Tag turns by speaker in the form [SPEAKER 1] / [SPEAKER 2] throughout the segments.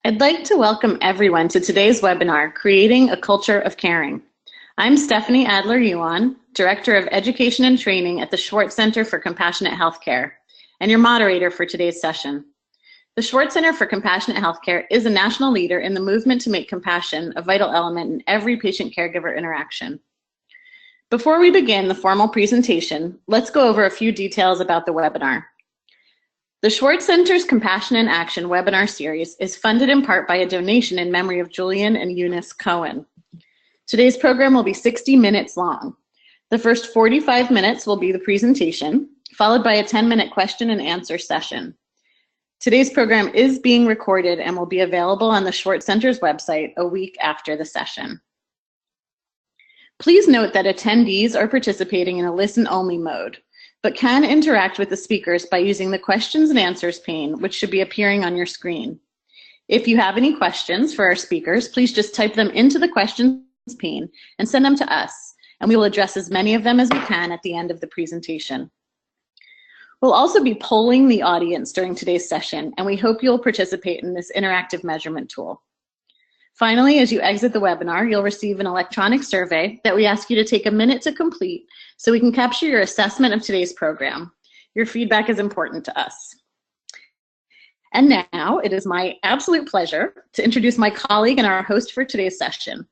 [SPEAKER 1] I'd like to welcome everyone to today's webinar, Creating a Culture of Caring. I'm Stephanie Adler-Yuan, Director of Education and Training at the Schwartz Center for Compassionate Healthcare, and your moderator for today's session. The Schwartz Center for Compassionate Healthcare is a national leader in the movement to make compassion a vital element in every patient-caregiver interaction. Before we begin the formal presentation, let's go over a few details about the webinar. The Schwartz Center's Compassion in Action webinar series is funded in part by a donation in memory of Julian and Eunice Cohen. Today's program will be 60 minutes long. The first 45 minutes will be the presentation, followed by a 10-minute question and answer session. Today's program is being recorded and will be available on the Schwartz Center's website a week after the session. Please note that attendees are participating in a listen-only mode, but can interact with the speakers by using the questions and answers pane, which should be appearing on your screen. If you have any questions for our speakers, please just type them into the questions pane and send them to us, and we will address as many of them as we can at the end of the presentation. We'll also be polling the audience during today's session, and we hope you'll participate in this interactive measurement tool. Finally, as you exit the webinar, you'll receive an electronic survey that we ask you to take a minute to complete so we can capture your assessment of today's program. Your feedback is important to us. And now it is my absolute pleasure to introduce my colleague and our host for today's session.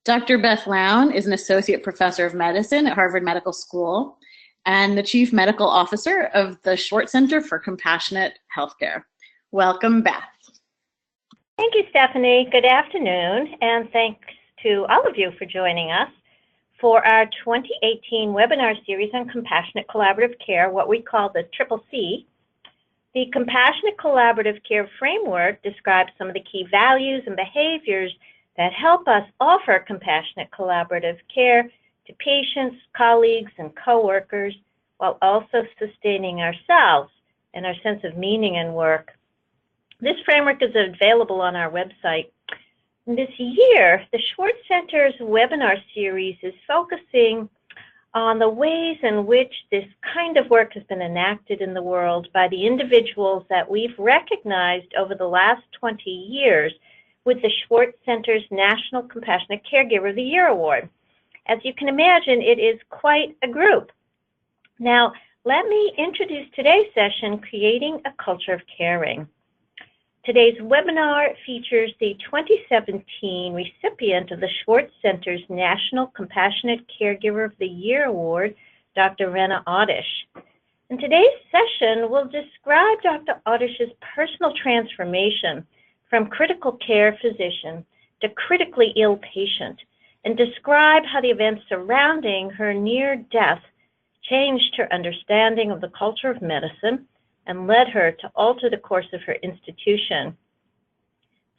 [SPEAKER 1] Dr. Beth Loan is an associate professor of medicine at Harvard Medical School and the chief medical officer of the Schwartz Center for Compassionate Healthcare. Welcome, Beth.
[SPEAKER 2] Thank you, Stephanie. Good afternoon, and thanks to all of you for joining us for our 2018 webinar series on compassionate collaborative care, what we call the CCC. The Compassionate Collaborative Care Framework describes some of the key values and behaviors that help us offer compassionate collaborative care to patients, colleagues, and coworkers, while also sustaining ourselves and our sense of meaning in work. This framework is available on our website. This year, the Schwartz Center's webinar series is focusing on the ways in which this kind of work has been enacted in the world by the individuals that we've recognized over the last 20 years with the Schwartz Center's National Compassionate Caregiver of the Year Award. As you can imagine, it is quite a group. Now, let me introduce today's session, Creating a Culture of Caring. Today's webinar features the 2017 recipient of the Schwartz Center's National Compassionate Caregiver of the Year Award, Dr. Rena Oddish. In today's session, we'll describe Dr. Oddish's personal transformation from critical care physician to critically ill patient, and describe how the events surrounding her near death changed her understanding of the culture of medicine and led her to alter the course of her institution.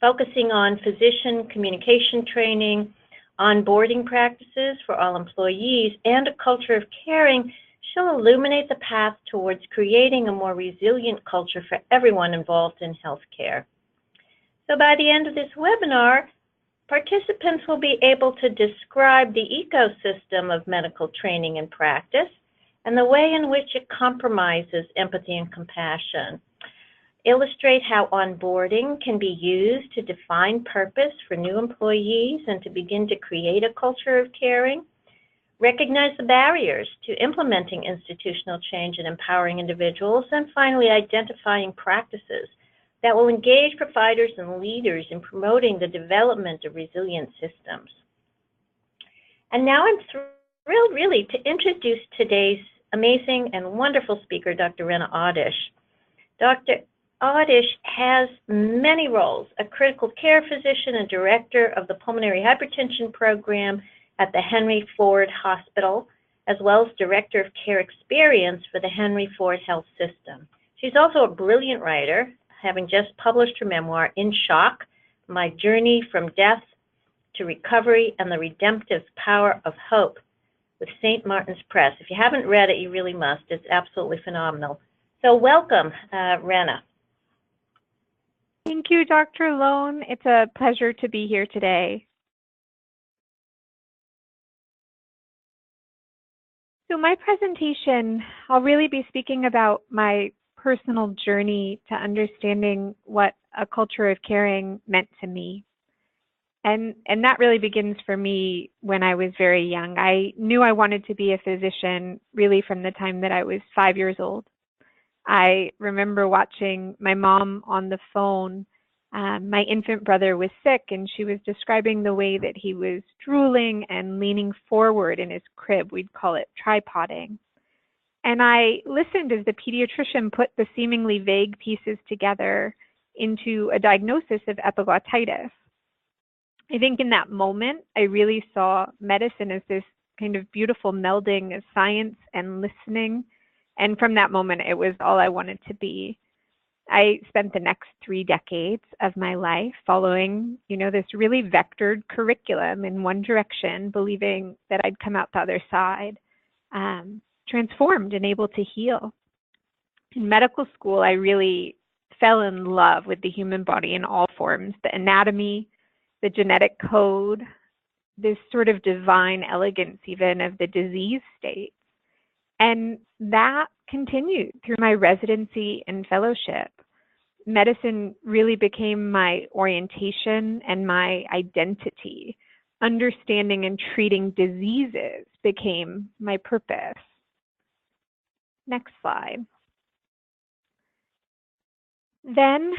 [SPEAKER 2] Focusing on physician communication training, onboarding practices for all employees, and a culture of caring, she'll illuminate the path towards creating a more resilient culture for everyone involved in healthcare. So by the end of this webinar, participants will be able to describe the ecosystem of medical training and practice and the way in which it compromises empathy and compassion. Illustrate how onboarding can be used to define purpose for new employees and to begin to create a culture of caring. Recognize the barriers to implementing institutional change and empowering individuals. And finally, identifying practices that will engage providers and leaders in promoting the development of resilient systems. And now I'm thrilled really to introduce today's amazing and wonderful speaker, Dr. Rena Oddish. Dr. Oddish has many roles: a critical care physician and director of the pulmonary hypertension program at the Henry Ford Hospital, as well as director of care experience for the Henry Ford Health System. She's also a brilliant writer, having just published her memoir, In Shock, My Journey from Death to Recovery and the Redemptive Power of Hope, with St. Martin's Press. If you haven't read it, you really must. It's absolutely phenomenal. So welcome, Rena.
[SPEAKER 3] Thank you, Dr. Loan. It's a pleasure to be here today. So my presentation, I'll really be speaking about my personal journey to understanding what a culture of caring meant to me. And that really begins for me when I was very young. I knew I wanted to be a physician really from the time that I was 5 years old. I remember watching my mom on the phone. My infant brother was sick, and she was describing the way that he was drooling and leaning forward in his crib. We'd call it tripoding. And I listened as the pediatrician put the seemingly vague pieces together into a diagnosis of epiglottitis. I think in that moment, I really saw medicine as this kind of beautiful melding of science and listening. And from that moment, it was all I wanted to be. I spent the next 3 decades of my life following, this really vectored curriculum in one direction, believing that I'd come out the other side, transformed and able to heal. In medical school, I really fell in love with the human body in all forms, the anatomy, the genetic code, this sort of divine elegance even of the disease state. And that continued through my residency and fellowship. Medicine really became my orientation and my identity. Understanding and treating diseases became my purpose. Next slide. Then,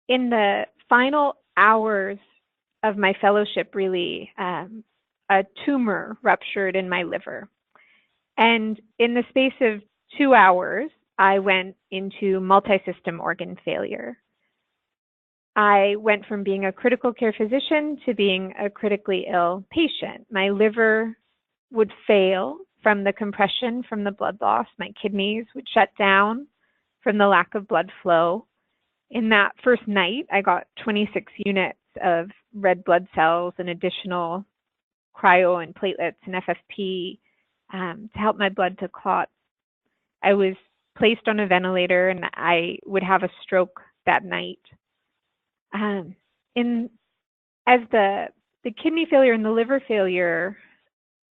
[SPEAKER 3] in the final hours of my fellowship, really, a tumor ruptured in my liver. And in the space of 2 hours, I went into multi-system organ failure. I went from being a critical care physician to being a critically ill patient. My liver would fail from the compression from the blood loss. My kidneys would shut down from the lack of blood flow. In that first night, I got 26 units of red blood cells and additional cryo and platelets and FFP to help my blood to clot. I was placed on a ventilator and I would have a stroke that night. As the kidney failure and the liver failure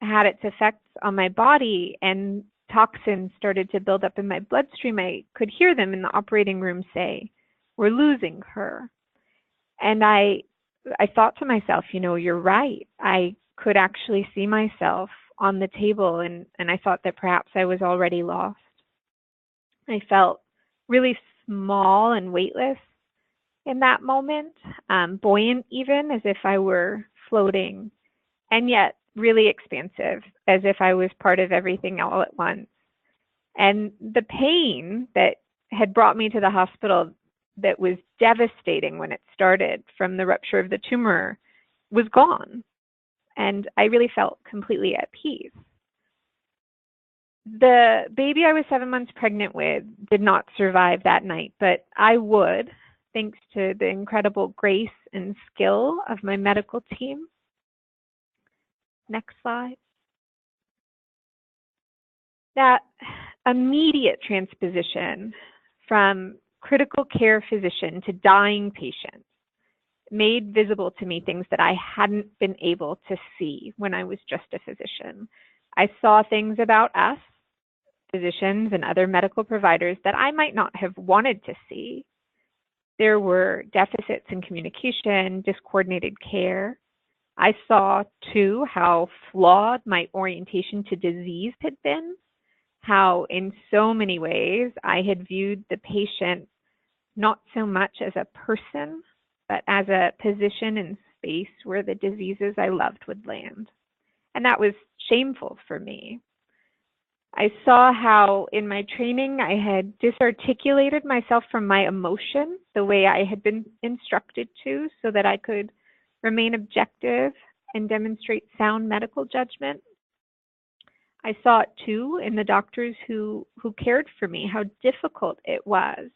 [SPEAKER 3] had its effects on my body and toxins started to build up in my bloodstream, I could hear them in the operating room say, "We're losing her." And I thought to myself, you're right. I could actually see myself on the table, and I thought that perhaps I was already lost. I felt really small and weightless in that moment, buoyant even, as if I were floating, and yet really expansive, as if I was part of everything all at once. And the pain that had brought me to the hospital that was devastating when it started from the rupture of the tumor was gone. And I really felt completely at peace. The baby I was 7 months pregnant with did not survive that night, but I would, thanks to the incredible grace and skill of my medical team. Next slide. That immediate transposition from critical care physician to dying patient made visible to me things that I hadn't been able to see when I was just a physician. I saw things about us, physicians and other medical providers, that I might not have wanted to see. There were deficits in communication, discoordinated care. I saw, too, how flawed my orientation to disease had been, how in so many ways I had viewed the patient not so much as a person, but as a position in space where the diseases I loved would land. And that was shameful for me. I saw how in my training I had disarticulated myself from my emotion the way I had been instructed to, so that I could remain objective and demonstrate sound medical judgment. I saw it too in the doctors who cared for me, how difficult it was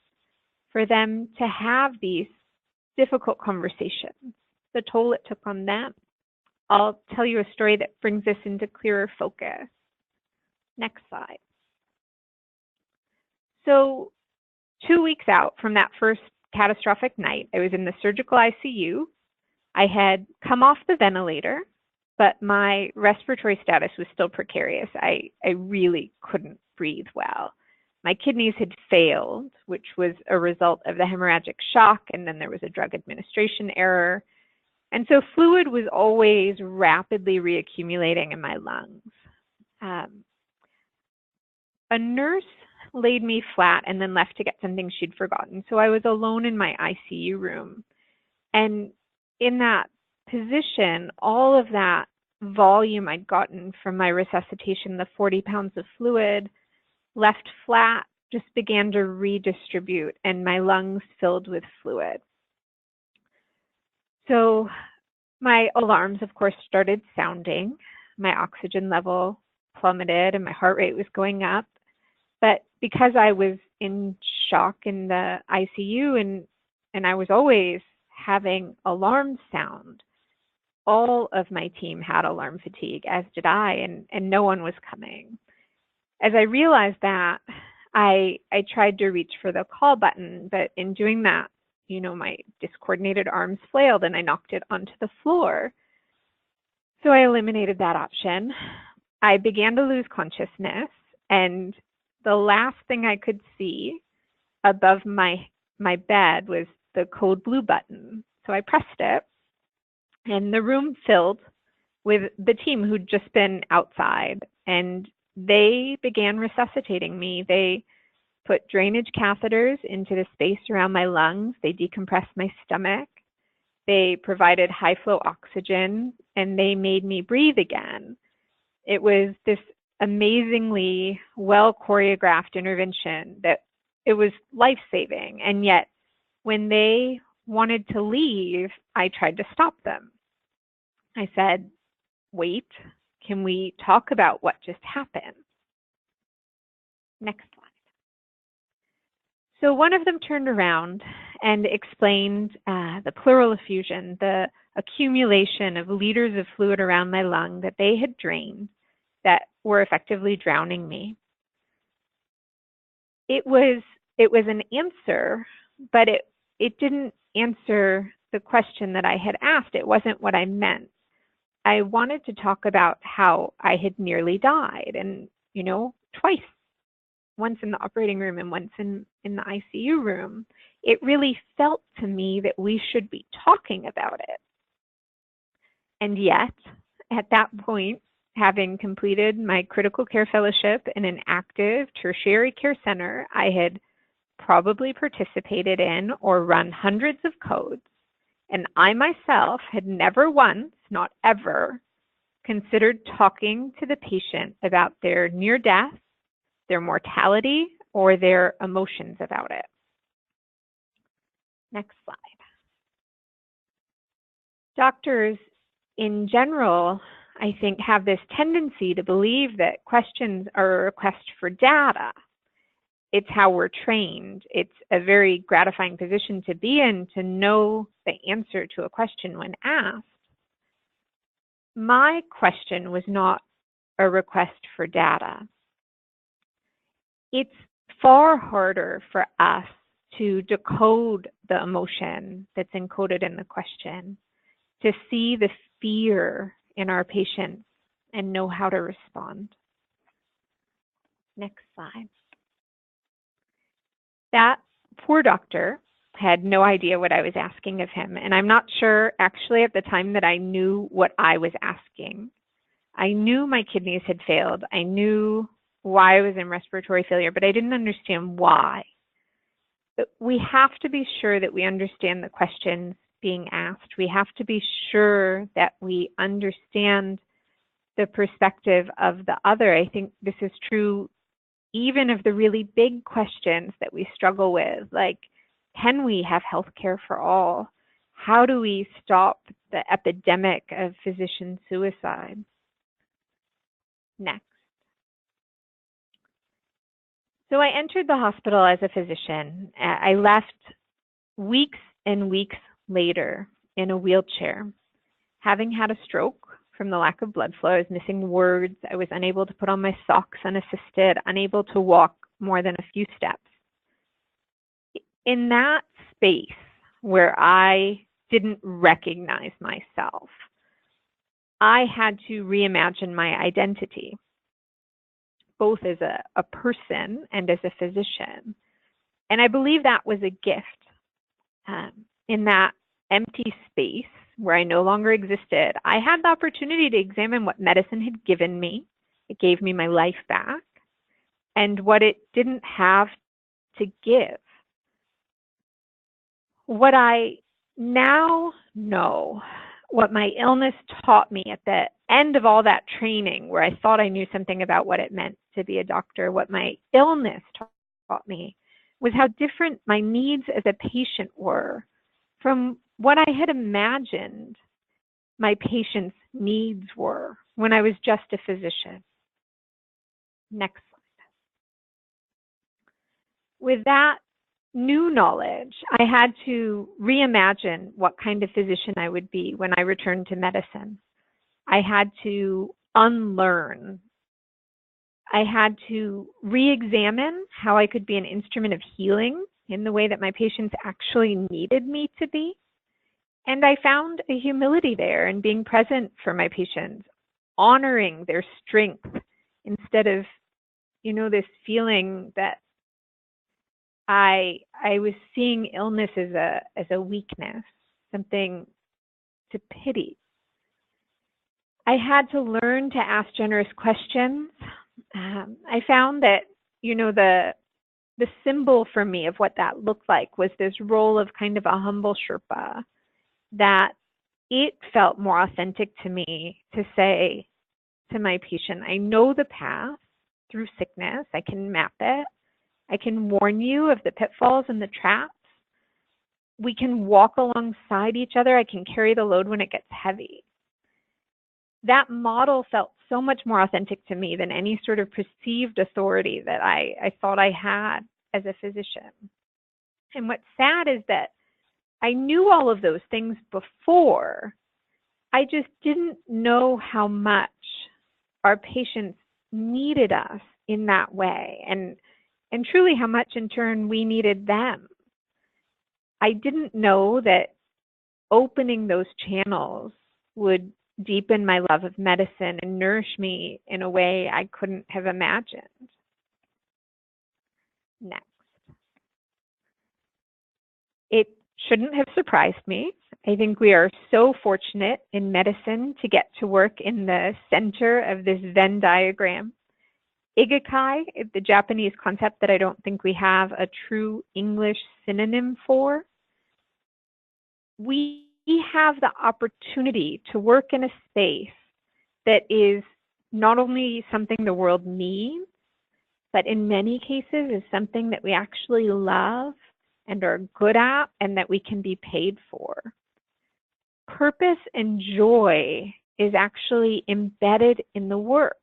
[SPEAKER 3] for them to have these difficult conversations, the toll it took on them. I'll tell you a story that brings this into clearer focus. Next slide. So 2 weeks out from that first catastrophic night, I was in the surgical ICU. I had come off the ventilator, but my respiratory status was still precarious. I really couldn't breathe well. my kidneys had failed, which was a result of the hemorrhagic shock, and then there was a drug administration error. And so fluid was always rapidly reaccumulating in my lungs. A nurse laid me flat and then left to get something she'd forgotten. So I was alone in my ICU room. And in that position, all of that volume I'd gotten from my resuscitation, the 40 pounds of fluid, left flat, just began to redistribute, and my lungs filled with fluid. So my alarms, of course, started sounding. My oxygen level plummeted and my heart rate was going up. But because I was in shock in the ICU and I was always having alarms sound, all of my team had alarm fatigue, as did I, and no one was coming. As I realized that, I tried to reach for the call button, but in doing that, my discoordinated arms flailed and I knocked it onto the floor. So I eliminated that option. I began to lose consciousness, and the last thing I could see above my bed was the code blue button. So I pressed it, and the room filled with the team who'd just been outside, and they began resuscitating me. They put drainage catheters into the space around my lungs. They decompressed my stomach. They provided high flow oxygen, and they made me breathe again. It was this amazingly well choreographed intervention that it was life-saving. And yet when they wanted to leave, I tried to stop them. I said, wait, can we talk about what just happened? Next slide. So one of them turned around and explained the pleural effusion, the accumulation of liters of fluid around my lung that they had drained that were effectively drowning me. It was an answer, but it didn't answer the question that I had asked. It wasn't what I meant. I wanted to talk about how I had nearly died, and twice, once in the operating room and once in the ICU room. It really felt to me that we should be talking about it. And yet, at that point, having completed my critical care fellowship in an active tertiary care center, I had probably participated in or run hundreds of codes, and I myself had never once, not ever, considered talking to the patient about their near death, their mortality, or their emotions about it. Next slide. Doctors in general, I think, have this tendency to believe that questions are a request for data. It's how we're trained. It's a very gratifying position to be in, to know the answer to a question when asked. My question was not a request for data. It's far harder for us to decode the emotion that's encoded in the question, to see the fear in our patients and know how to respond. Next slide. That poor doctor had no idea what I was asking of him, and I'm not sure actually at the time that I knew what I was asking. I knew my kidneys had failed. I knew why I was in respiratory failure, but I didn't understand why. But we have to be sure that we understand the questions being asked. We have to be sure that we understand the perspective of the other. I think this is true even of the really big questions that we struggle with, like, can we have health care for all? How do we stop the epidemic of physician suicide? Next. So I entered the hospital as a physician. I left weeks and weeks later in a wheelchair, having had a stroke from the lack of blood flow. I was missing words. I was unable to put on my socks unassisted, unable to walk more than a few steps. In that space where I didn't recognize myself, I had to reimagine my identity. both as a person and as a physician. And I believe that was a gift. In that empty space where I no longer existed, I had the opportunity to examine what medicine had given me. It gave me my life back, and what it didn't have to give. What I now know, what my illness taught me at the end of all that training, where I thought I knew something about what it meant to be a doctor, what my illness taught me was how different my needs as a patient were from what I had imagined my patient's needs were when I was just a physician. Next slide. With that new knowledge, I had to reimagine what kind of physician I would be when I returned to medicine. I had to unlearn. I had to re-examine how I could be an instrument of healing in the way that my patients actually needed me to be. And I found a humility there in being present for my patients, honoring their strength instead of, this feeling that I was seeing illness as a weakness, something to pity. I had to learn to ask generous questions. I found that, the symbol for me of what that looked like was this role of kind of a humble Sherpa, that it felt more authentic to me to say to my patient, I know the path through sickness. I can map it. I can warn you of the pitfalls and the traps. We can walk alongside each other. I can carry the load when it gets heavy. That model felt so much more authentic to me than any sort of perceived authority that I thought I had as a physician. And what's sad is that I knew all of those things before. I just didn't know how much our patients needed us in that way, and truly how much in turn we needed them. I didn't know that opening those channels would deepen my love of medicine and nourish me in a way I couldn't have imagined. Next. It shouldn't have surprised me. I think we are so fortunate in medicine to get to work in the center of this Venn diagram. Ikigai, the Japanese concept that I don't think we have a true English synonym for. We have the opportunity to work in a space that is not only something the world needs, but in many cases is something that we actually love and are good at and that we can be paid for. Purpose and joy is actually embedded in the work.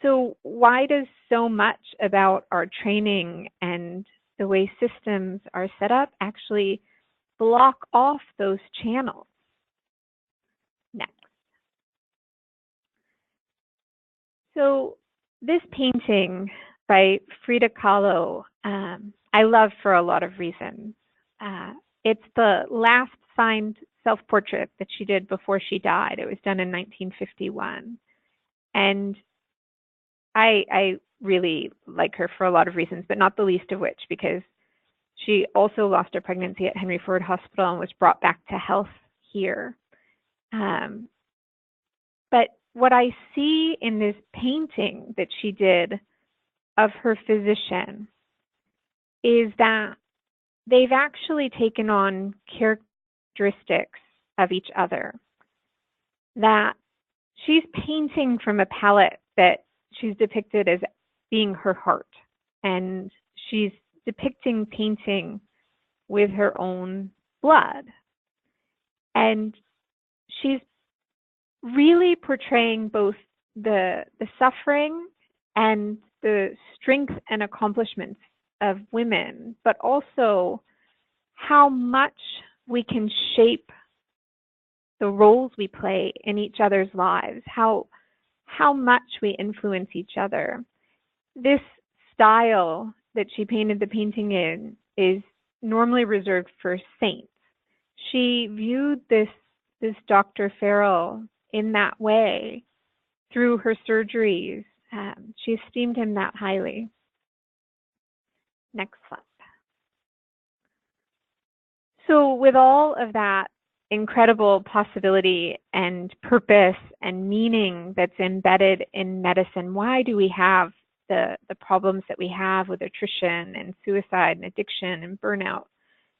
[SPEAKER 3] So why does so much about our training and the way systems are set up actually block off those channels? Next. So this painting by Frida Kahlo, I love for a lot of reasons. It's the last signed self-portrait that she did before she died. It was done in 1951. And I really like her for a lot of reasons, but not the least of which because she also lost her pregnancy at Henry Ford Hospital and was brought back to health here. But what I see in this painting that she did of her physician is that they've actually taken on characteristics of each other. That she's painting from a palette that she's depicted as being her heart, and she's depicting painting with her own blood. And she's really portraying both the suffering and the strength and accomplishments of women, but also how much we can shape the roles we play in each other's lives, how much we influence each other. This style that she painted the painting in is normally reserved for saints. She viewed this Dr. Farrell in that way through her surgeries She esteemed him that highly. Next slide. So with all of that incredible possibility and purpose and meaning that's embedded in medicine, why do we have the problems that we have with attrition and suicide and addiction and burnout?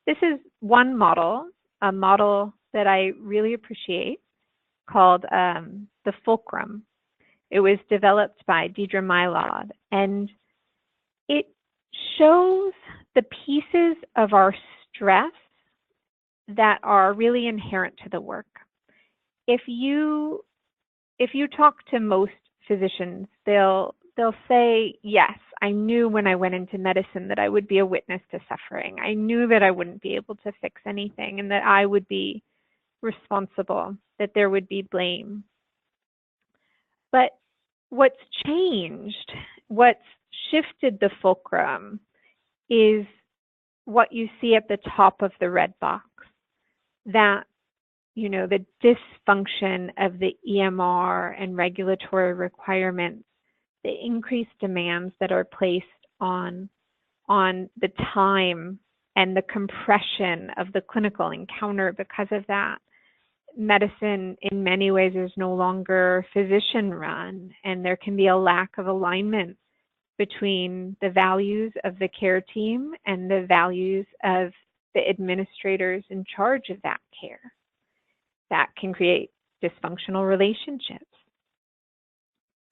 [SPEAKER 3] This is one model, a model that I really appreciate, called the Fulcrum. It was developed by Deidre Mylod, and it shows the pieces of our stress that are really inherent to the work. If you talk to most physicians, they'll say, yes, I knew when I went into medicine that I would be a witness to suffering. I knew that I wouldn't be able to fix anything and that I would be responsible, that there would be blame. But what's changed, what's shifted the fulcrum, is what you see at the top of the red box, that, you know, the dysfunction of the EMR and regulatory requirements, the increased demands that are placed on the time and the compression of the clinical encounter because of that. Medicine in many ways is no longer physician run, and there can be a lack of alignment between the values of the care team and the values of the administrators in charge of that care. That can create dysfunctional relationships.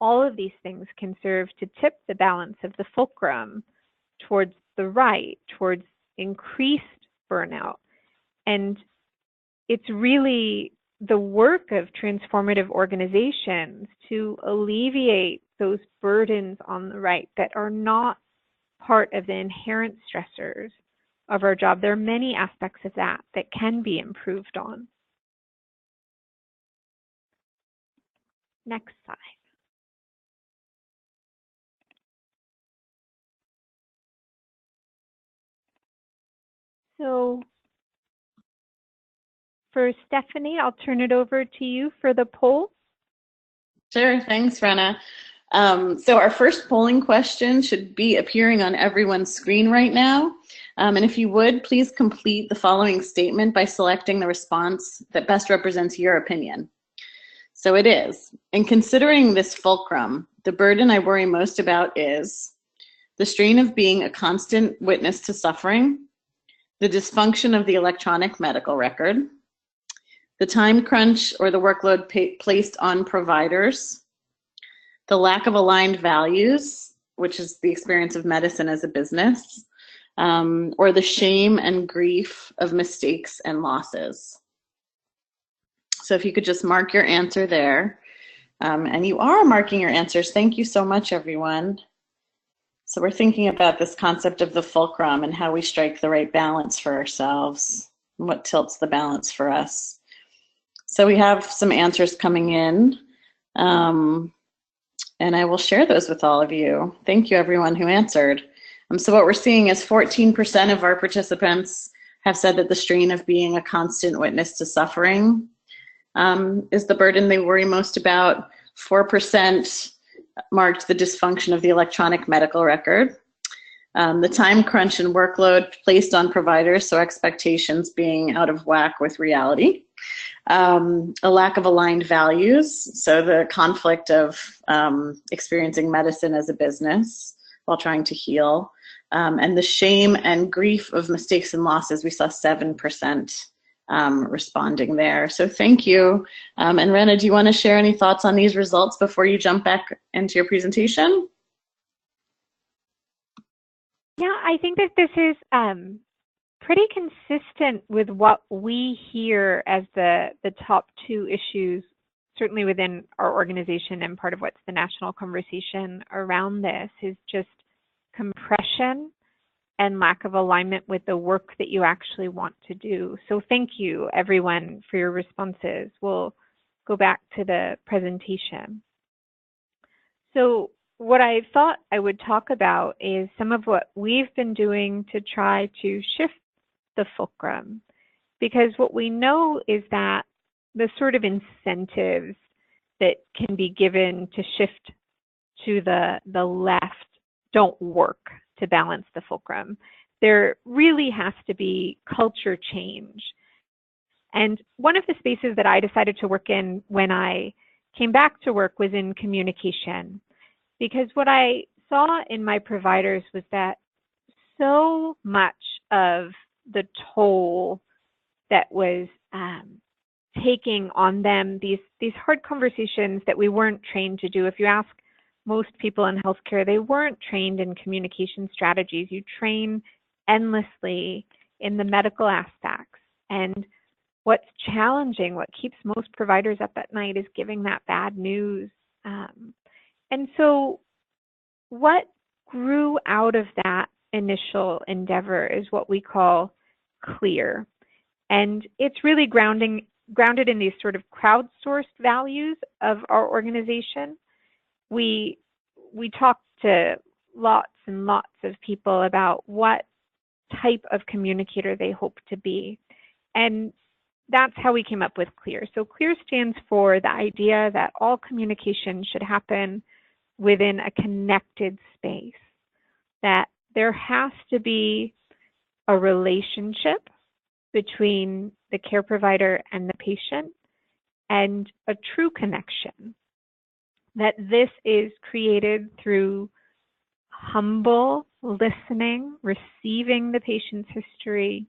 [SPEAKER 3] All of these things can serve to tip the balance of the fulcrum towards the right, towards increased burnout. And it's really the work of transformative organizations to alleviate those burdens on the right that are not part of the inherent stressors of our job. There are many aspects of that that can be improved on. Next slide. So for Stephanie, I'll turn it over to you for the poll.
[SPEAKER 1] Sure, thanks, Rena. So our first polling question should be appearing on everyone's screen right now. And if you would, please complete the following statement by selecting the response that best represents your opinion. So it is, in considering this fulcrum, the burden I worry most about is the strain of being a constant witness to suffering, the dysfunction of the electronic medical record, the time crunch or the workload placed on providers, the lack of aligned values, which is the experience of medicine as a business, or the shame and grief of mistakes and losses. So if you could just mark your answer there. And you are marking your answers. Thank you so much, everyone. So we're thinking about this concept of the fulcrum and how we strike the right balance for ourselves and what tilts the balance for us. So we have some answers coming in, and I will share those with all of you. Thank you, everyone who answered. So what we're seeing is 14% of our participants have said that the strain of being a constant witness to suffering is the burden they worry most about. 4% marked the dysfunction of the electronic medical record. The time crunch and workload placed on providers, so expectations being out of whack with reality. A lack of aligned values, so the conflict of experiencing medicine as a business while trying to heal. And the shame and grief of mistakes and losses, we saw 7% responding there. So thank you. And Rena, do you want to share any thoughts on these results before you jump back into your presentation?
[SPEAKER 3] Yeah, I think that this is pretty consistent with what we hear as the top two issues, certainly within our organization, and part of what's the national conversation around this is just compression and lack of alignment with the work that you actually want to do. So thank you, everyone, for your responses. We'll go back to the presentation. So what I thought I would talk about is some of what we've been doing to try to shift the fulcrum, because what we know is that the sort of incentives that can be given to shift to the left don't work to balance the fulcrum. There really has to be culture change. And one of the spaces that I decided to work in when I came back to work was in communication, because what I saw in my providers was that so much of the toll that was taking on them, these hard conversations that we weren't trained to do. If you ask most people in healthcare, they weren't trained in communication strategies. You train endlessly in the medical aspects. And what's challenging, what keeps most providers up at night, is giving that bad news. And so what grew out of that initial endeavor is what we call CLEAR. And it's really grounded in these sort of crowdsourced values of our organization. We talked to lots and lots of people about what type of communicator they hope to be. And that's how we came up with CLEAR. So CLEAR stands for the idea that all communication should happen within a connected space, that there has to be a relationship between the care provider and the patient, and a true connection, that this is created through humble listening, receiving the patient's history,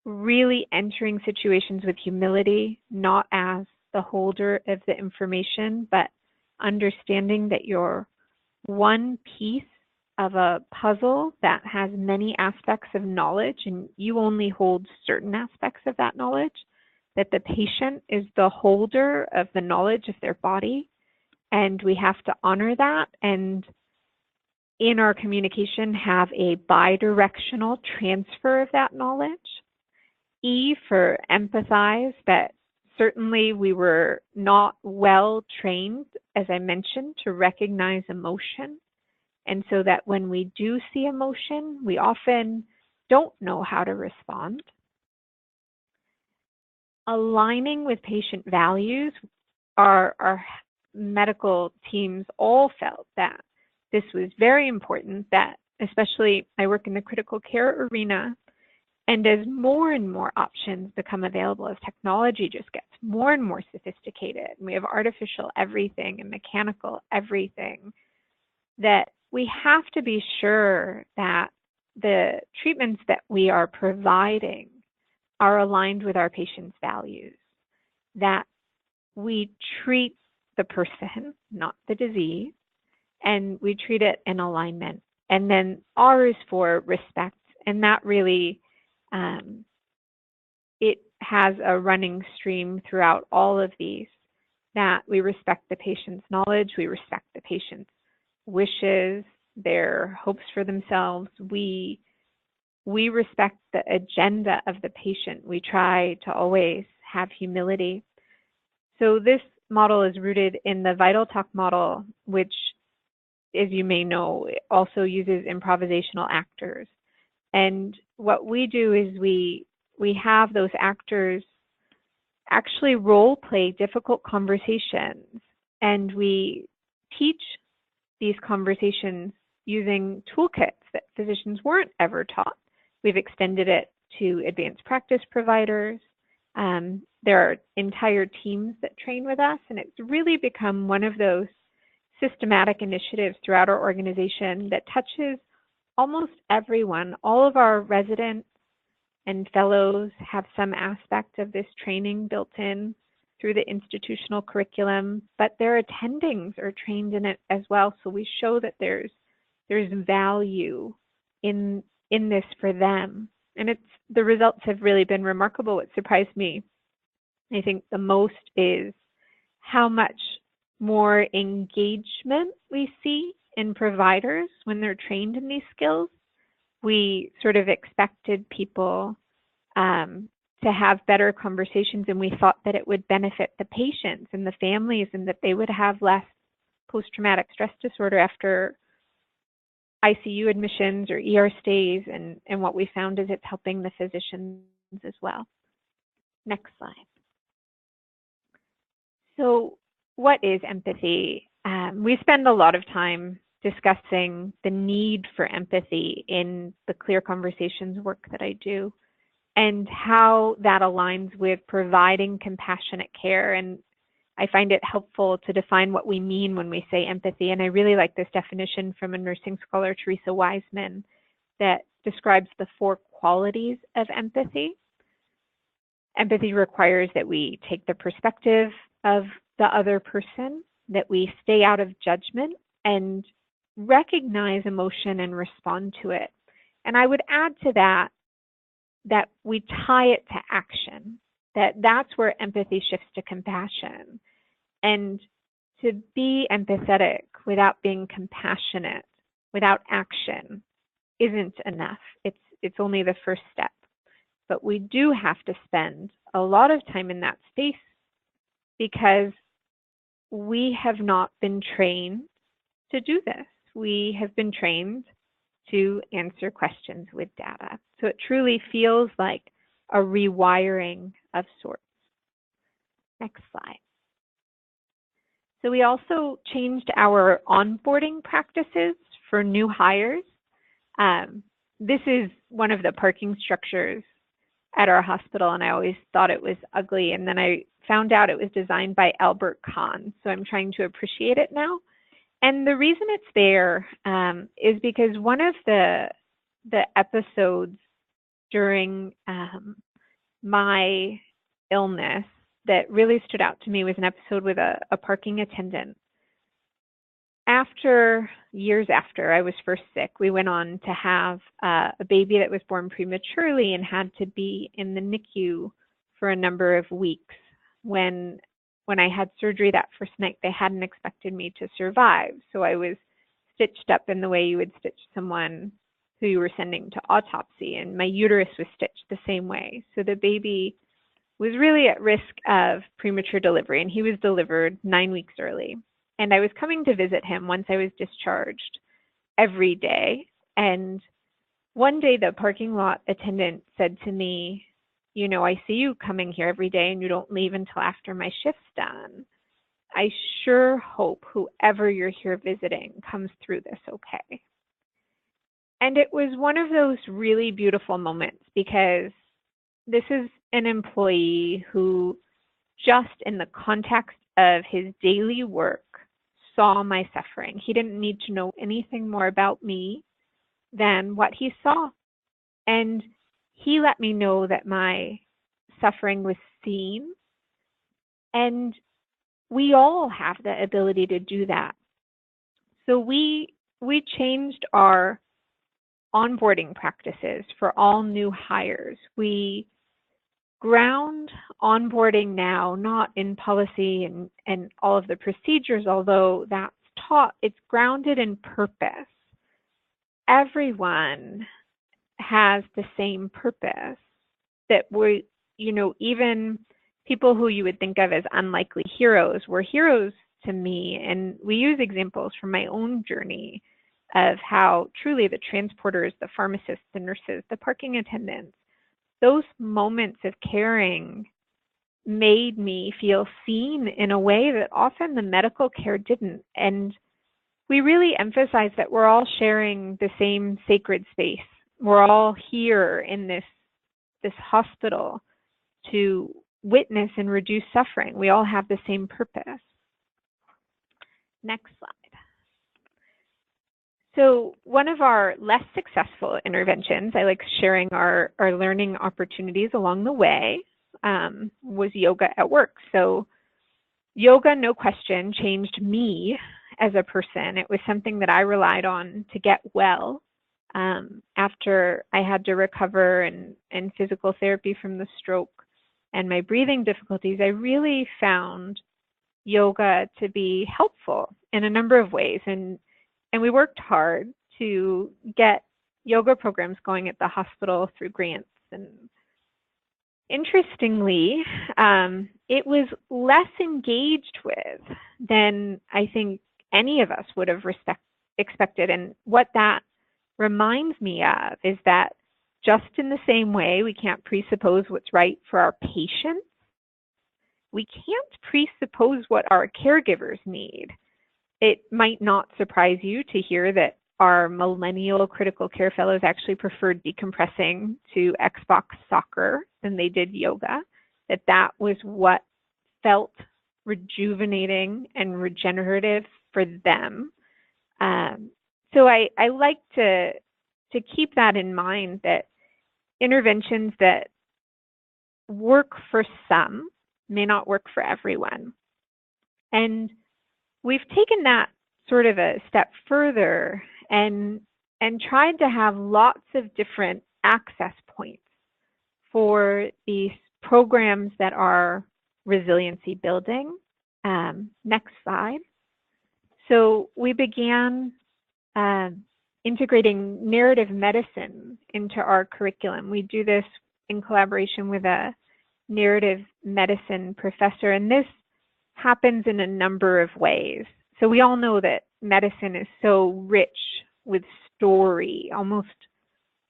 [SPEAKER 3] really entering situations with humility, not as the holder of the information, but understanding that you're one piece of a puzzle that has many aspects of knowledge and you only hold certain aspects of that knowledge, that the patient is the holder of the knowledge of their body, and we have to honor that, and in our communication have a bidirectional transfer of that knowledge. E for empathize, that certainly we were not well trained, as I mentioned, to recognize emotion. And so that when we do see emotion, we often don't know how to respond. Aligning with patient values, our medical teams all felt that this was very important, that especially I work in the critical care arena, and as more and more options become available, as technology just gets more and more sophisticated, and we have artificial everything and mechanical everything, that we have to be sure that the treatments that we are providing are aligned with our patients' values, that we treat the person, not the disease, and we treat it in alignment. And then R is for respect, and that really, it has a running stream throughout all of these, that we respect the patient's knowledge, we respect the patient's wishes, their hopes for themselves. We respect the agenda of the patient. We try to always have humility. So this model is rooted in the Vital Talk model, which, as you may know, also uses improvisational actors. And what we do is we have those actors actually role play difficult conversations, and we teach these conversations using toolkits that physicians weren't ever taught. We've extended it to advanced practice providers. There are entire teams that train with us, and it's really become one of those systematic initiatives throughout our organization that touches almost everyone. All of our residents and fellows have some aspect of this training built in through the institutional curriculum, but their attendings are trained in it as well. So we show that there's value in this for them. And the results have really been remarkable. What surprised me, I think, the most is how much more engagement we see in providers when they're trained in these skills. We sort of expected people to have better conversations, and we thought that it would benefit the patients and the families, and that they would have less post-traumatic stress disorder after ICU admissions or ER stays, and what we found is it's helping the physicians as well. Next slide. So what is empathy? we spend a lot of time discussing the need for empathy in the Clear Conversations work that I do, and how that aligns with providing compassionate care. And I find it helpful to define what we mean when we say empathy. And I really like this definition from a nursing scholar, Teresa Wiseman, that describes the 4 qualities of empathy. Empathy requires that we take the perspective of the other person, that we stay out of judgment and recognize emotion and respond to it. And I would add to that we tie it to action, that's where empathy shifts to compassion. And to be empathetic without being compassionate, without action, isn't enough. It's only the first step. But we do have to spend a lot of time in that space because we have not been trained to do this. We have been trained to answer questions with data. So it truly feels like a rewiring of sorts. Next slide. So we also changed our onboarding practices for new hires. This is one of the parking structures at our hospital, and I always thought it was ugly. And then I found out it was designed by Albert Kahn. So I'm trying to appreciate it now. And the reason it's there is because one of the episodes during my illness that really stood out to me was an episode with a parking attendant. Years after I was first sick, we went on to have a baby that was born prematurely and had to be in the NICU for a number of weeks. When I had surgery that first night, they hadn't expected me to survive. So I was stitched up in the way you would stitch someone who you were sending to autopsy, and my uterus was stitched the same way. So the baby was really at risk of premature delivery, and he was delivered 9 weeks early. And I was coming to visit him once I was discharged every day. And one day the parking lot attendant said to me, you know, I see you coming here every day and you don't leave until after my shift's done. I sure hope whoever you're here visiting comes through this okay. And it was one of those really beautiful moments because this is an employee who, just in the context of his daily work, saw my suffering. He didn't need to know anything more about me than what he saw. And he let me know that my suffering was seen. And we all have the ability to do that. So we changed our onboarding practices for all new hires. We ground onboarding now, not in policy and all of the procedures, although that's taught, it's grounded in purpose. Everyone has the same purpose, that we're, you know, even people who you would think of as unlikely heroes were heroes to me. And we use examples from my own journey of how truly the transporters, the pharmacists, the nurses, the parking attendants, those moments of caring made me feel seen in a way that often the medical care didn't. And we really emphasize that we're all sharing the same sacred space. We're all here in this hospital to witness and reduce suffering. We all have the same purpose. Next slide. So one of our less successful interventions, I like sharing our learning opportunities along the way, was yoga at work. So yoga, no question, changed me as a person. It was something that I relied on to get well after I had to recover and physical therapy from the stroke and my breathing difficulties. I really found yoga to be helpful in a number of ways. And we worked hard to get yoga programs going at the hospital through grants. And interestingly, it was less engaged with than I think any of us would have expected. And what that reminds me of is that just in the same way we can't presuppose what's right for our patients, we can't presuppose what our caregivers need. it might not surprise you to hear that our millennial critical care fellows actually preferred decompressing to Xbox soccer than they did yoga, that was what felt rejuvenating and regenerative for them. So I like to keep that in mind, that interventions that work for some may not work for everyone. And we've taken that sort of a step further and tried to have lots of different access points for these programs that are resiliency building. Next slide. So we began integrating narrative medicine into our curriculum. We do this in collaboration with a narrative medicine professor, and this happens in a number of ways. So we all know that medicine is so rich with story. Almost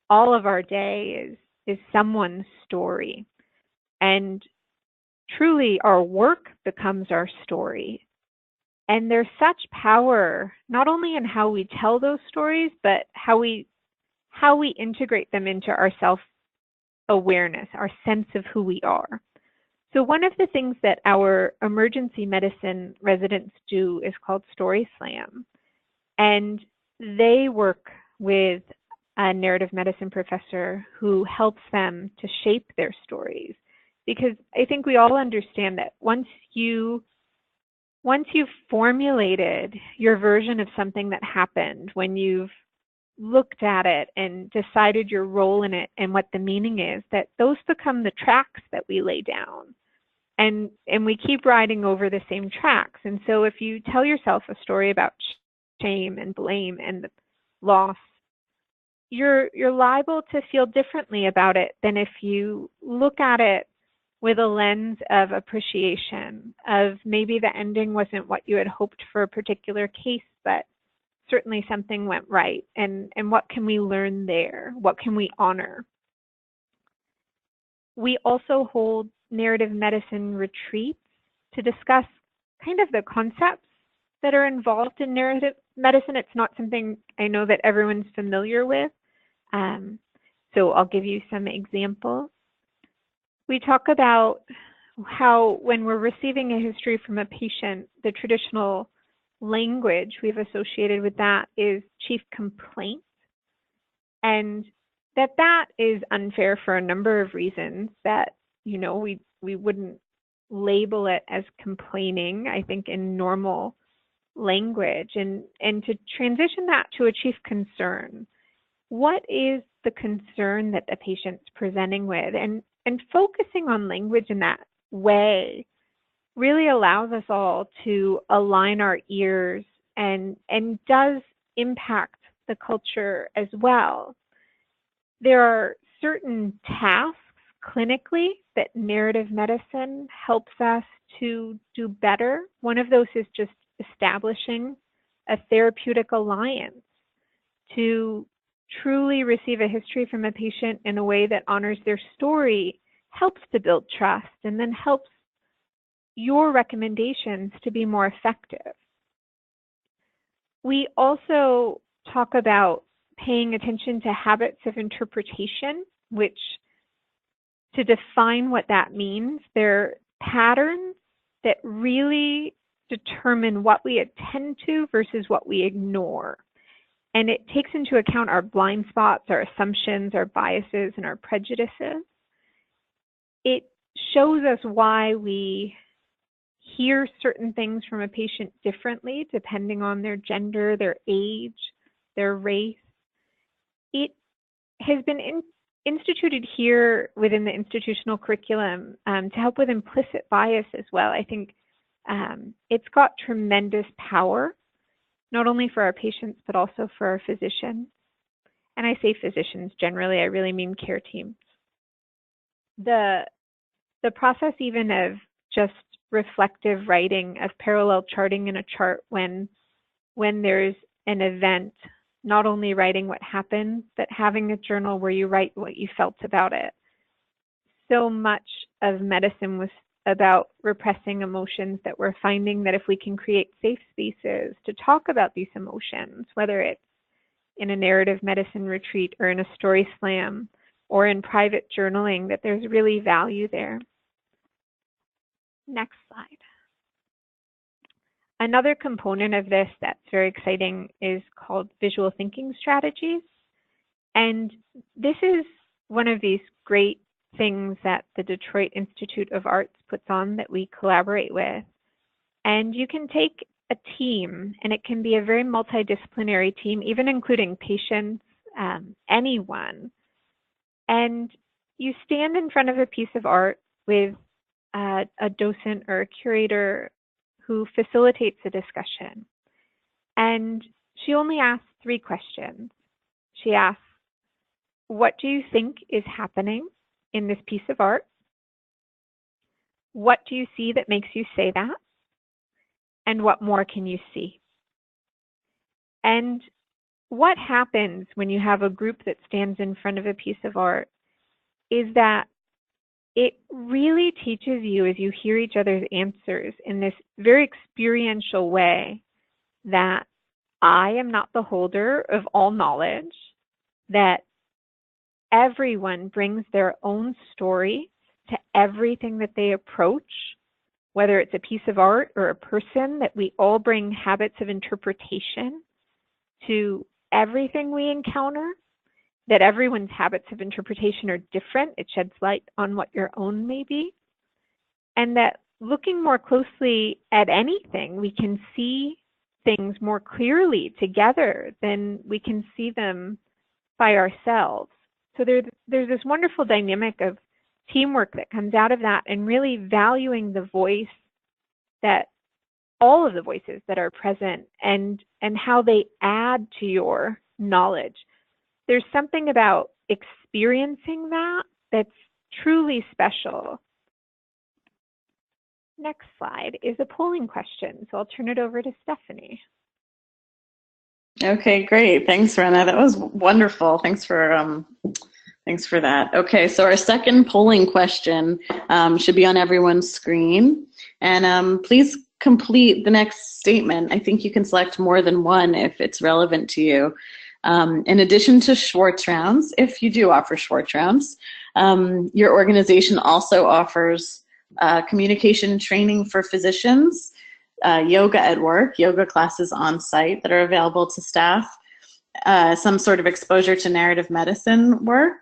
[SPEAKER 3] all of our day is someone's story. And truly our work becomes our story. And there's such power, not only in how we tell those stories, but how we integrate them into our self-awareness, our sense of who we are. So one of the things that our emergency medicine residents do is called Story Slam. And they work with a narrative medicine professor who helps them to shape their stories. Because I think we all understand that once you've formulated your version of something that happened, when you've looked at it and decided your role in it and what the meaning is, that those become the tracks that we lay down. And we keep riding over the same tracks. And so if you tell yourself a story about shame and blame and the loss, you're liable to feel differently about it than if you look at it with a lens of appreciation, of maybe the ending wasn't what you had hoped for a particular case, but certainly something went right. And what can we learn there? What can we honor? We also hold narrative medicine retreats to discuss kind of the concepts that are involved in narrative medicine. It's not something I know that everyone's familiar with. So I'll give you some examples. We talk about how when we're receiving a history from a patient, the traditional language we've associated with that is chief complaint. And that is unfair for a number of reasons, that, you know, we wouldn't label it as complaining, I think, in normal language. And to transition that to a chief concern, what is the concern that the patient's presenting with? And focusing on language in that way really allows us all to align our ears and does impact the culture as well. There are certain tasks clinically that narrative medicine helps us to do better. One of those is just establishing a therapeutic alliance to truly receive a history from a patient in a way that honors their story, helps to build trust, and then helps your recommendations to be more effective. We also talk about paying attention to habits of interpretation, which, to define what that means, they're patterns that really determine what we attend to versus what we ignore. And it takes into account our blind spots, our assumptions, our biases, and our prejudices. It shows us why we hear certain things from a patient differently depending on their gender, their age, their race. It has been instituted here within the institutional curriculum to help with implicit bias as well. I think it's got tremendous power, not only for our patients, but also for our physicians. And I say physicians generally, I really mean care teams. The process even of just reflective writing, of parallel charting in a chart when there's an event, not only writing what happened, but having a journal where you write what you felt about it. So much of medicine was about repressing emotions, that we're finding that if we can create safe spaces to talk about these emotions, whether it's in a narrative medicine retreat or in a story slam or in private journaling, that there's really value there. Next slide. Another component of this that's very exciting is called visual thinking strategies. And this is one of these great things that the Detroit Institute of Arts puts on that we collaborate with. And you can take a team, and it can be a very multidisciplinary team, even including patients, anyone. And you stand in front of a piece of art with a docent or a curator who facilitates a discussion. And she only asks 3 questions. She asks, what do you think is happening in this piece of art? What do you see that makes you say that? And what more can you see? And what happens when you have a group that stands in front of a piece of art is that it really teaches you, as you hear each other's answers in this very experiential way, that I am not the holder of all knowledge, that everyone brings their own story to everything that they approach, whether it's a piece of art or a person, that we all bring habits of interpretation to everything we encounter, that everyone's habits of interpretation are different. It sheds light on what your own may be. And that looking more closely at anything, we can see things more clearly together than we can see them by ourselves. So there's this wonderful dynamic of teamwork that comes out of that, and really valuing the voice, that all of the voices that are present, and how they add to your knowledge. There's something about experiencing that that's truly special. Next slide is a polling question, so I'll turn it over to Stephanie.
[SPEAKER 1] Okay, great. Thanks, Rena. That was wonderful. Thanks for that. Okay, so our second polling question should be on everyone's screen. And please complete the next statement. I think you can select more than one if it's relevant to you. In addition to Schwartz rounds, if you do offer Schwartz rounds, your organization also offers communication training for physicians, yoga at work, yoga classes on site that are available to staff, some sort of exposure to narrative medicine work,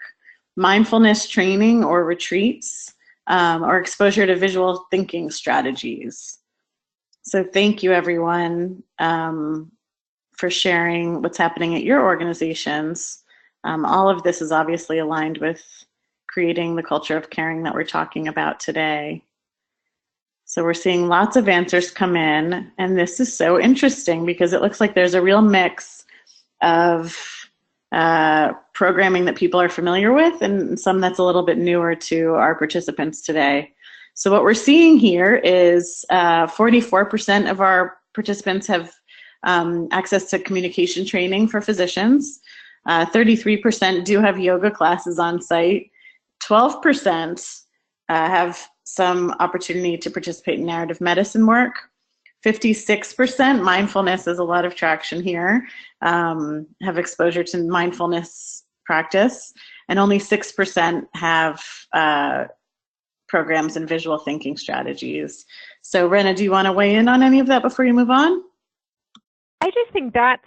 [SPEAKER 1] mindfulness training or retreats, or exposure to visual thinking strategies. So thank you, everyone, for sharing what's happening at your organizations. All of this is obviously aligned with creating the culture of caring that we're talking about today. So we're seeing lots of answers come in, and this is so interesting because it looks like there's a real mix of programming that people are familiar with and some that's a little bit newer to our participants today. So what we're seeing here is 44% of our participants have access to communication training for physicians. 33% do have yoga classes on site. 12% have some opportunity to participate in narrative medicine work. 56%, mindfulness is a lot of traction here, have exposure to mindfulness practice, and only 6% have programs in visual thinking strategies. So Rena, do you want to weigh in on any of that before you move on?
[SPEAKER 3] I just think that's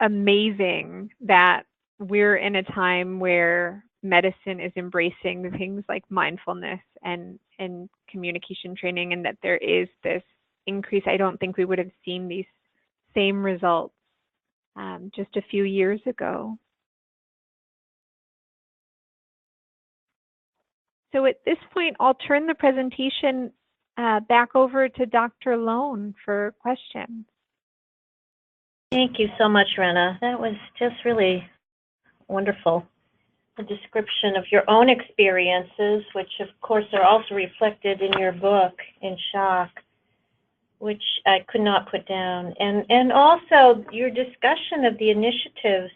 [SPEAKER 3] amazing that we're in a time where medicine is embracing things like mindfulness and communication training, and that there is this increase. I don't think we would have seen these same results just a few years ago. So at this point, I'll turn the presentation back over to Dr. Loan for questions.
[SPEAKER 2] Thank you so much, Rena. That was just really wonderful. The description of your own experiences, which of course are also reflected in your book, In Shock, which I could not put down. And also your discussion of the initiatives,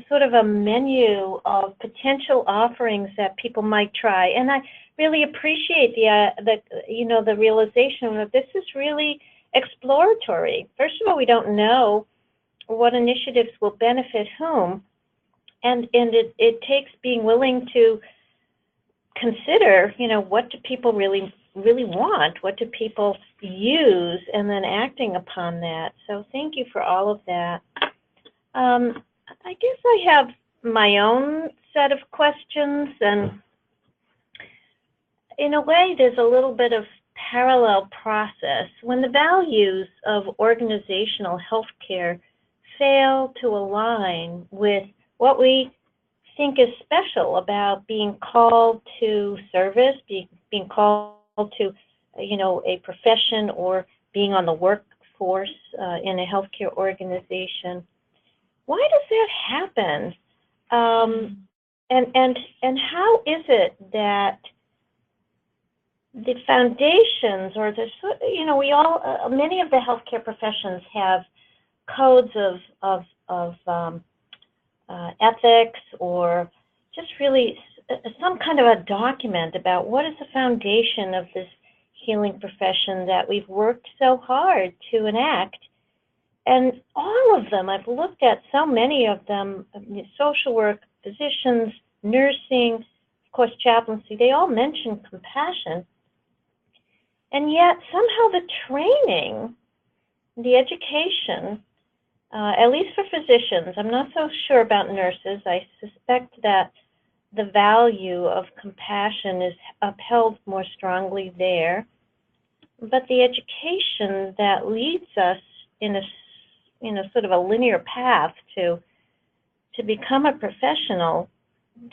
[SPEAKER 2] sort of a menu of potential offerings that people might try. And really appreciate the realization that this is really exploratory. First of all, we don't know what initiatives will benefit whom, and it takes being willing to consider, what do people really want? What do people use? And then acting upon that. So thank you for all of that. I guess I have my own set of questions, and in a way, there's a little bit of parallel process. When the values of organizational healthcare fail to align with what we think is special about being called to service, being called to, a profession, or being on the workforce in a healthcare organization, why does that happen? And how is it that the foundations, or many of the healthcare professions have codes of ethics, or just really some kind of a document about what is the foundation of this healing profession that we've worked so hard to enact. And all of them, I've looked at so many of them, social work, physicians, nursing, of course, chaplaincy, they all mention compassion. And yet, somehow the training, the education, at least for physicians, I'm not so sure about nurses. I suspect that the value of compassion is upheld more strongly there. But the education that leads us in a sort of a linear path to become a professional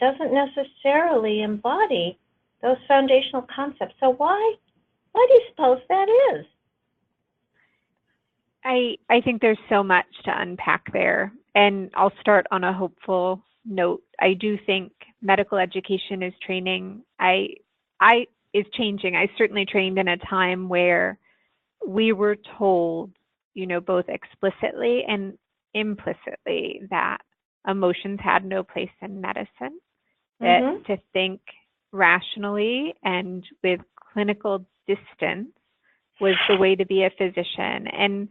[SPEAKER 2] doesn't necessarily embody those foundational concepts. So why do you suppose that is?
[SPEAKER 3] I think there's so much to unpack there, and I'll start on a hopeful note. I do think medical education is changing. I certainly trained in a time where we were told, both explicitly and implicitly, that emotions had no place in medicine, that to think rationally and with clinical distance was the way to be a physician. And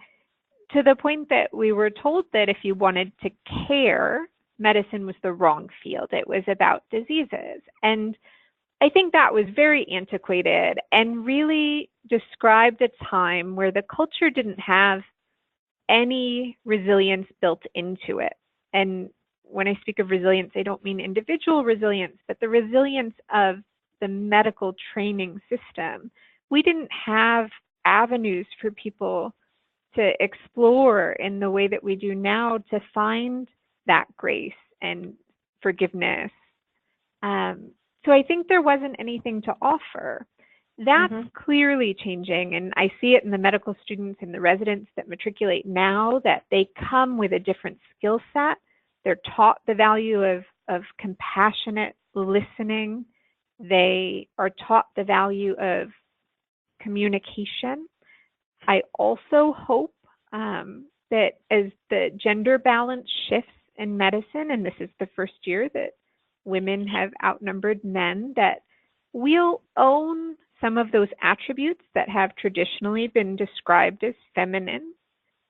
[SPEAKER 3] to the point that we were told that if you wanted to care, medicine was the wrong field. It was about diseases. And I think that was very antiquated and really described a time where the culture didn't have any resilience built into it. And when I speak of resilience, I don't mean individual resilience, but the resilience of the medical training system. We didn't have avenues for people to explore in the way that we do now to find that grace and forgiveness. So I think there wasn't anything to offer. That's clearly changing, and I see it in the medical students and the residents that matriculate now, that they come with a different skill set. They're taught the value of compassionate listening. They are taught the value of communication. I also hope that as the gender balance shifts in medicine, and this is the first year that women have outnumbered men, that we'll own some of those attributes that have traditionally been described as feminine,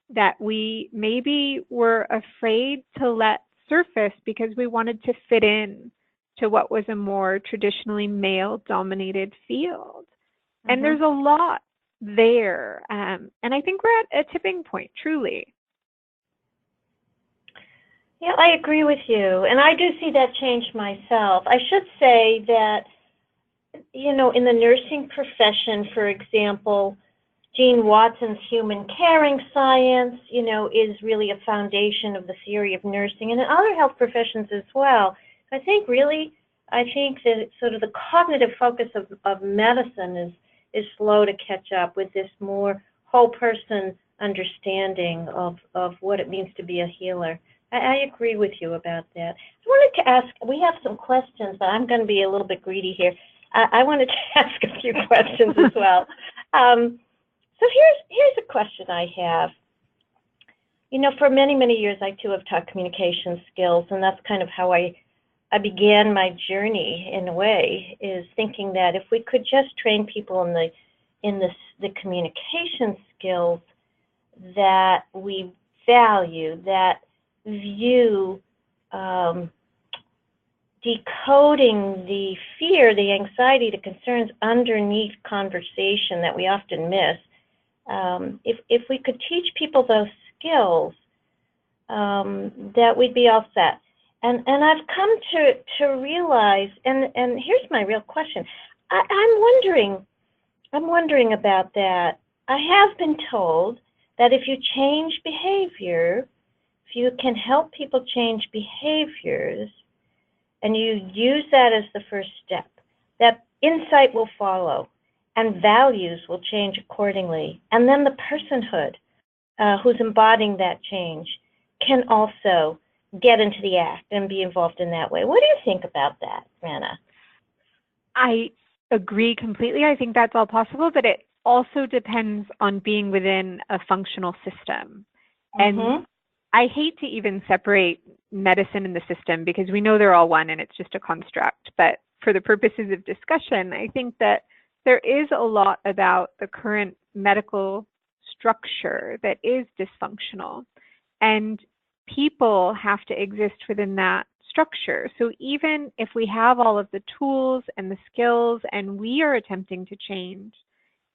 [SPEAKER 3] that we maybe were afraid to let surface because we wanted to fit in to what was a more traditionally male-dominated field. And there's a lot there. And I think we're at a tipping point, truly.
[SPEAKER 2] Yeah, I agree with you. And I do see that change myself. I should say that, in the nursing profession, for example, Jean Watson's human caring science, is really a foundation of the theory of nursing, and in other health professions as well. I think that sort of the cognitive focus of medicine is slow to catch up with this more whole person understanding of what it means to be a healer. I agree with you about that. I wanted to ask, we have some questions, but I'm going to be a little bit greedy here. I wanted to ask a few questions as well. So here's a question I have. For many, many years, I too have taught communication skills, and that's kind of how I I began my journey in a way, is thinking that if we could just train people in the communication skills that we value, that view decoding the fear, the anxiety, the concerns underneath conversation that we often miss. If we could teach people those skills, that we'd be all set. And I've come to realize, and here's my real question. I'm wondering about that. I have been told that if you change behavior, if you can help people change behaviors, and you use that as the first step, that insight will follow and values will change accordingly. And then the personhood who's embodying that change can also get into the act and be involved in that way. What do you think about that, Rena?
[SPEAKER 3] I agree completely. I think that's all possible, but it also depends on being within a functional system. And I hate to even separate medicine and the system because we know they're all one and it's just a construct. But for the purposes of discussion, I think that there is a lot about the current medical structure that is dysfunctional. And people have to exist within that structure. So even if we have all of the tools and the skills and we are attempting to change,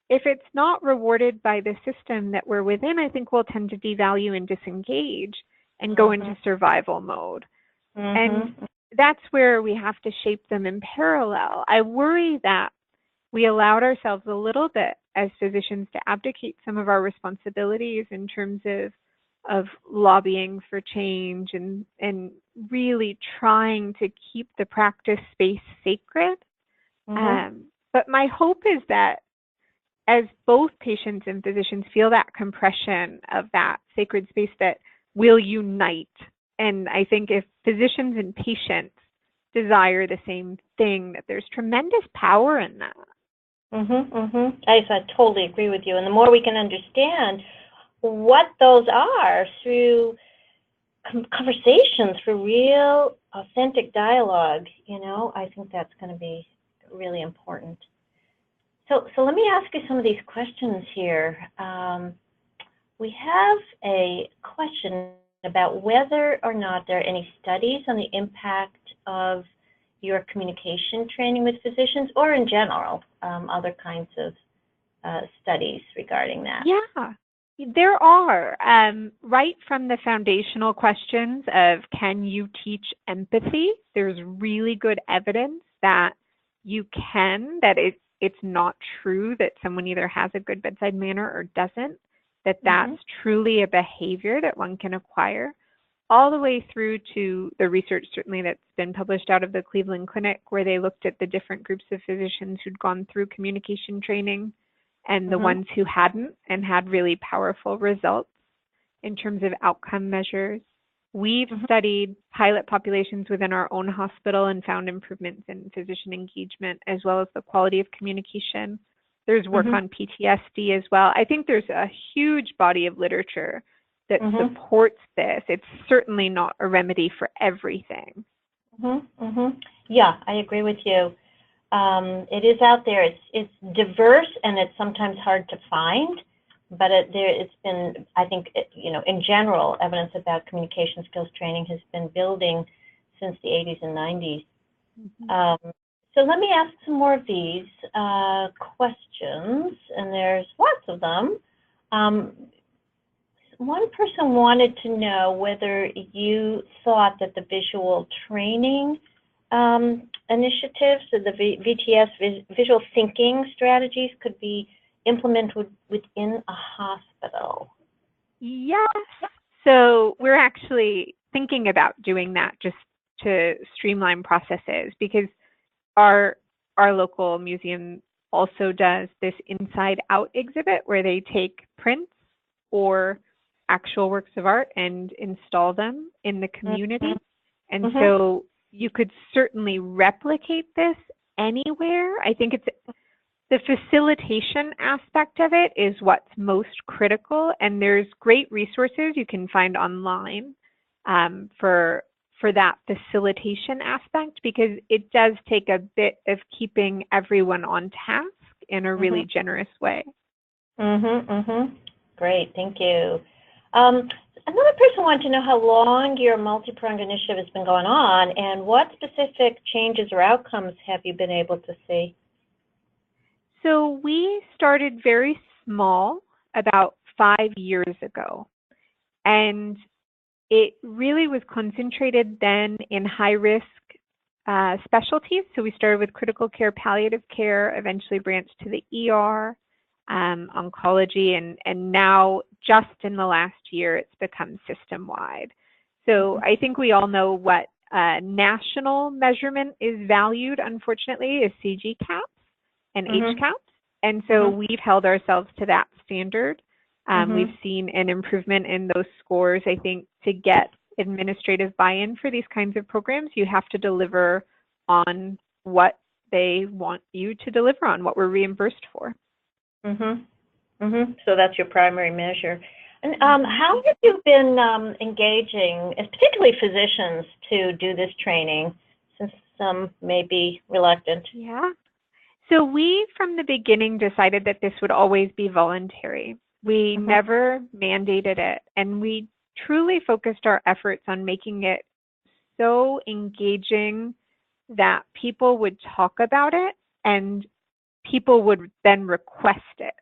[SPEAKER 3] if it's not rewarded by the system that we're within, I think we'll tend to devalue and disengage and go into survival mode. And that's where we have to shape them in parallel. I worry that we allowed ourselves a little bit as physicians to abdicate some of our responsibilities in terms of lobbying for change and really trying to keep the practice space sacred. But my hope is that as both patients and physicians feel that compression of that sacred space, that will unite. And I think if physicians and patients desire the same thing, that there's tremendous power in that.
[SPEAKER 2] I totally agree with you. And the more we can understand what those are through conversations, through real, authentic dialogue, I think that's going to be really important. So let me ask you some of these questions here. We have a question about whether or not there are any studies on the impact of your communication training with physicians, or in general, other kinds of studies regarding that.
[SPEAKER 3] Yeah, there are. Right from the foundational questions of can you teach empathy, there's really good evidence that you can, that it's not true that someone either has a good bedside manner or doesn't, that's truly a behavior that one can acquire, all the way through to the research certainly that's been published out of the Cleveland Clinic, where they looked at the different groups of physicians who'd gone through communication training and the ones who hadn't and had really powerful results in terms of outcome measures. We've studied pilot populations within our own hospital and found improvements in physician engagement as well as the quality of communication. There's work on PTSD as well. I think there's a huge body of literature that supports this. It's certainly not a remedy for everything.
[SPEAKER 2] Yeah, I agree with you. It is out there. It's diverse and it's sometimes hard to find, but it's been, I think, in general, evidence about communication skills training has been building since the 80s and 90s. So let me ask some more of these questions, and there's lots of them. One person wanted to know whether you thought that the visual training initiatives, so the VTS, visual thinking strategies, could be implemented within a hospital.
[SPEAKER 3] Yes. So we're actually thinking about doing that just to streamline processes, because our local museum also does this inside out exhibit where they take prints or actual works of art and install them in the community. And so you could certainly replicate this anywhere. I think it's the facilitation aspect of it is what's most critical, and there's great resources you can find online for for that facilitation aspect, because it does take a bit of keeping everyone on task in a really generous way.
[SPEAKER 2] Great, thank you. Another person wanted to know how long your multi-pronged initiative has been going on and what specific changes or outcomes have you been able to see?
[SPEAKER 3] So we started very small about 5 years ago, and it really was concentrated then in high-risk specialties. So we started with critical care, palliative care, eventually branched to the ER, oncology, and now just in the last year, it's become system-wide. So I think we all know what national measurement is valued, unfortunately, is CG caps and H caps. And so we've held ourselves to that standard. We've seen an improvement in those scores. I think to get administrative buy-in for these kinds of programs, you have to deliver on what they want you to deliver on, what we're reimbursed for.
[SPEAKER 2] So that's your primary measure. And how have you been engaging, particularly physicians, to do this training, since some may be reluctant?
[SPEAKER 3] Yeah. So we, from the beginning, decided that this would always be voluntary. We never mandated it, and we truly focused our efforts on making it so engaging that people would talk about it and people would then request it.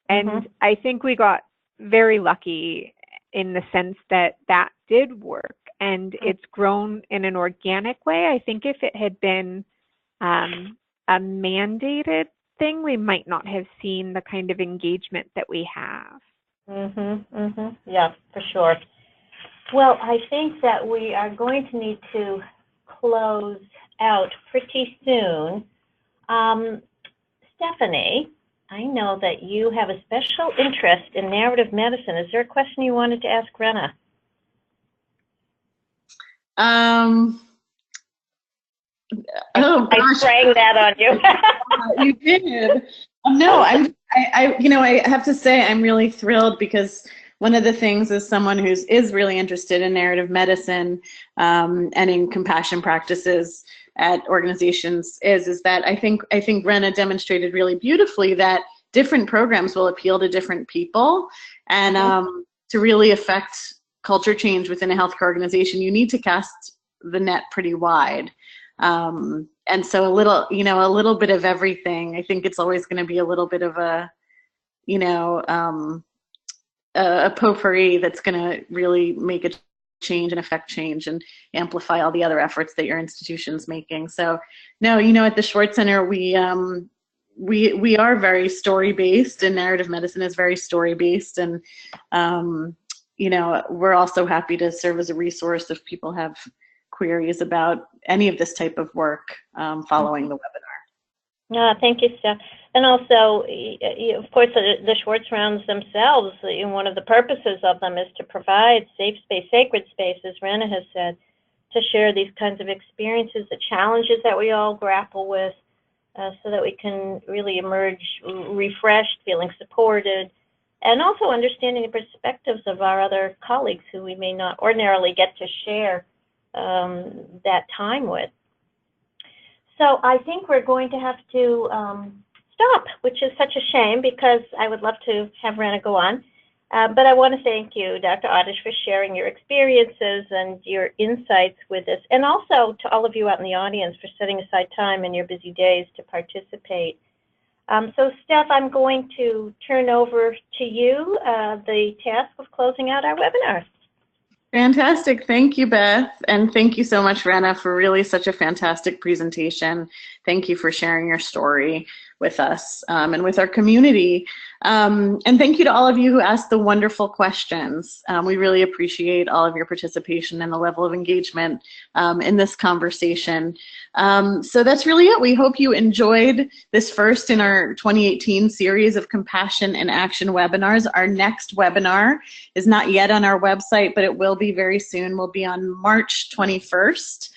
[SPEAKER 3] And I think we got very lucky in the sense that that did work, and it's grown in an organic way. I think if it had been a mandated thing, we might not have seen the kind of engagement that we have.
[SPEAKER 2] Yeah, for sure. Well, I think that we are going to need to close out pretty soon. Stephanie, I know that you have a special interest in narrative medicine. Is there a question you wanted to ask Rena?
[SPEAKER 1] Oh,
[SPEAKER 2] I sprang that on you.
[SPEAKER 1] You did. No, I have to say I'm really thrilled, because one of the things as someone who is really interested in narrative medicine and in compassion practices at organizations is that I think Rena demonstrated really beautifully that different programs will appeal to different people, and to really affect culture change within a healthcare organization, you need to cast the net pretty wide. And so a little bit of everything. I think it's always going to be a little bit of a potpourri that's going to really make a change and affect change and amplify all the other efforts that your institution's making. So no, at the Schwartz Center, we are very story-based, and narrative medicine is very story-based. And, we're also happy to serve as a resource if people have queries about any of this type of work following the webinar.
[SPEAKER 2] Thank you, Steph. And also, of course, the Schwartz rounds themselves, one of the purposes of them is to provide safe space, sacred space, as Rena has said, to share these kinds of experiences, the challenges that we all grapple with, so that we can really emerge refreshed, feeling supported, and also understanding the perspectives of our other colleagues who we may not ordinarily get to share that time with. So I think we're going to have to stop, which is such a shame, because I would love to have Rena go on. But I want to thank you, Dr. Oddish, for sharing your experiences and your insights with us, and also to all of you out in the audience for setting aside time in your busy days to participate. So, Steph, I'm going to turn over to you the task of closing out our webinar.
[SPEAKER 1] Fantastic. Thank you, Beth. And thank you so much, Rena, for really such a fantastic presentation. Thank you for sharing your story with us and with our community. And thank you to all of you who asked the wonderful questions. We really appreciate all of your participation and the level of engagement in this conversation. So that's really it. We hope you enjoyed this first in our 2018 series of Compassion in Action webinars. Our next webinar is not yet on our website, but it will be very soon. We'll be on March 21st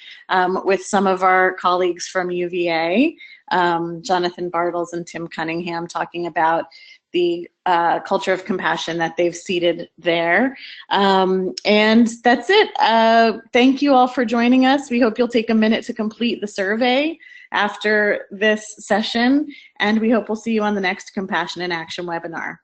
[SPEAKER 1] with some of our colleagues from UVA, Jonathan Bartles and Tim Cunningham, talking about the culture of compassion that they've seeded there. And that's it. Thank you all for joining us. We hope you'll take a minute to complete the survey after this session, and we hope we'll see you on the next Compassion in Action webinar.